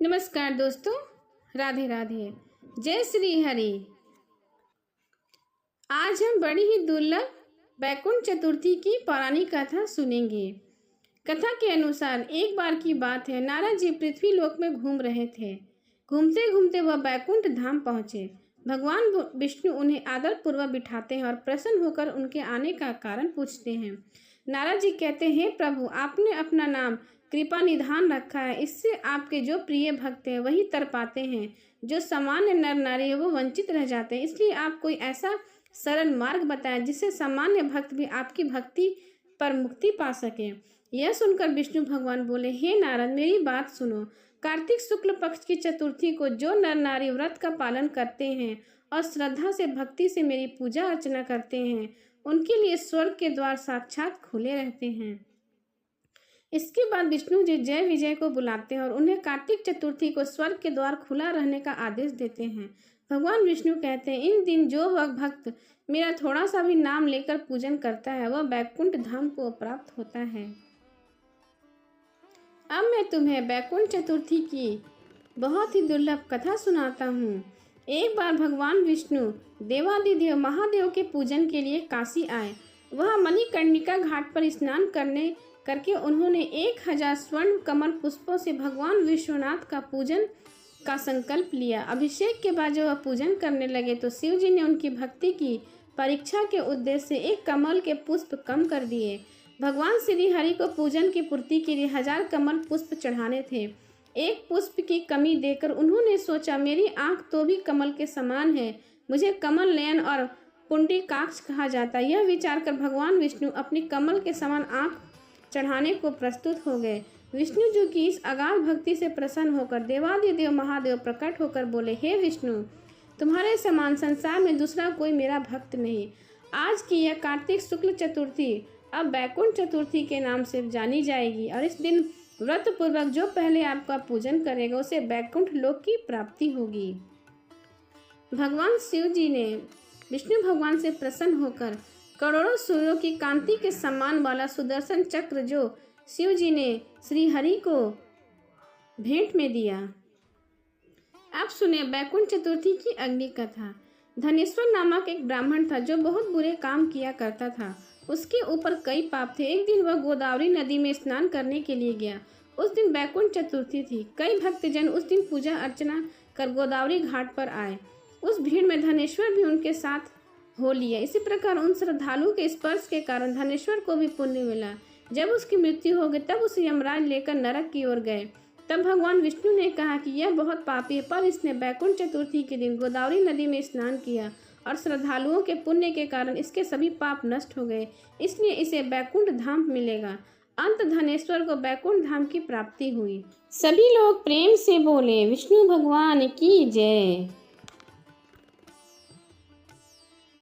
नमस्कार दोस्तों, राधे राधे, जय श्री हरि। आज हम बड़ी ही दुर्लभ बैकुंठ चतुर्थी की पौराणिक कथा सुनेंगे। कथा के अनुसार एक बार की बात है, नारद जी पृथ्वी लोक में घूम रहे थे। घूमते घूमते वह बैकुंठ धाम पहुंचे। भगवान विष्णु उन्हें आदर पूर्वक बिठाते हैं और प्रसन्न होकर उनके आने का कारण पूछते हैं। नारद जी कहते हैं, प्रभु आपने अपना नाम कृपा निधान रखा है, इससे आपके जो प्रिय भक्त हैं वही तर पाते हैं, जो सामान्य नर नारी है वो वंचित रह जाते हैं। इसलिए आप कोई ऐसा सरल मार्ग बताएं जिससे सामान्य भक्त भी आपकी भक्ति पर मुक्ति पा सके। यह सुनकर विष्णु भगवान बोले, हे नारद मेरी बात सुनो। कार्तिक शुक्ल पक्ष की चतुर्थी को जो नर नारी व्रत का पालन करते हैं और श्रद्धा से भक्ति से मेरी पूजा अर्चना करते हैं, उनके लिए स्वर्ग के द्वार साक्षात खुले रहते हैं। इसके बाद विष्णु जी जय विजय को बुलाते हैं और उन्हें कार्तिक चतुर्थी को स्वर्ग के द्वार खुला रहने का आदेश देते हैं। भगवान विष्णु कहते हैं, इन दिन जो वह भक्त मेरा थोड़ा सा भी नाम लेकर पूजन करता है वह बैकुंठ धाम को प्राप्त होता है। अब मैं तुम्हें बैकुंठ चतुर्थी की बहुत ही दुर्लभ कथा सुनाता हूँ। एक बार भगवान विष्णु देवादिदेव महादेव के पूजन के लिए काशी आए। वह मणिकर्णिका घाट पर स्नान करके उन्होंने 1000 स्वर्ण कमल पुष्पों से भगवान विश्वनाथ का पूजन का संकल्प लिया। अभिषेक के बाद जब वह पूजन करने लगे तो शिव जी ने उनकी भक्ति की परीक्षा के उद्देश्य से एक कमल के पुष्प कम कर दिए। भगवान श्री हरि को पूजन की पूर्ति के लिए 1000 कमल पुष्प चढ़ाने थे। एक पुष्प की कमी देकर उन्होंने सोचा, मेरी आंख तो भी कमल के समान है, मुझे कमल नयन और पुंडरीकाक्ष कहा जाता है। यह विचार कर भगवान विष्णु अपनी कमल के समान आंख चढ़ाने को प्रस्तुत हो गए। विष्णु जी की इस अगाध भक्ति से प्रसन्न होकर देवादिदेव महादेव प्रकट होकर बोले, हे विष्णु तुम्हारे समान संसार में दूसरा कोई मेरा भक्त नहीं। आज की यह कार्तिक शुक्ल चतुर्थी अब बैकुंठ चतुर्थी के नाम से जानी जाएगी और इस दिन व्रत पूर्वक जो पहले आपका पूजन करेगा उसे बैकुंठ लोक की प्राप्ति होगी। भगवान शिव जी ने विष्णु भगवान से प्रसन्न होकर करोड़ों सूर्यों की कांति के समान वाला सुदर्शन चक्र जो शिव जी ने श्री हरि को भेंट में दिया। अब सुने बैकुंठ चतुर्थी की अगली कथा। धनेश्वर नामक एक ब्राह्मण था जो बहुत बुरे काम किया करता था। उसके ऊपर कई पाप थे। एक दिन वह गोदावरी नदी में स्नान करने के लिए गया। उस दिन बैकुंठ चतुर्थी थी। कई भक्तजन उस दिन पूजा अर्चना कर गोदावरी घाट पर आए। उस भीड़ में धनेश्वर भी उनके साथ हो लिया। इसी प्रकार उन श्रद्धालुओं के स्पर्श के कारण धनेश्वर को भी पुण्य मिला। जब उसकी मृत्यु हो गई तब उसे यमराज लेकर नरक की ओर गए। तब भगवान विष्णु ने कहा कि यह बहुत पापी है, पर इसने बैकुंठ चतुर्थी के दिन गोदावरी नदी में स्नान किया और श्रद्धालुओं के पुण्य के कारण इसके सभी पाप नष्ट हो गए, इसलिए इसे बैकुंठ धाम मिलेगा। अंत धनेश्वर को बैकुंठ धाम की प्राप्ति हुई। सभी लोग प्रेम से बोले, विष्णु भगवान की जय।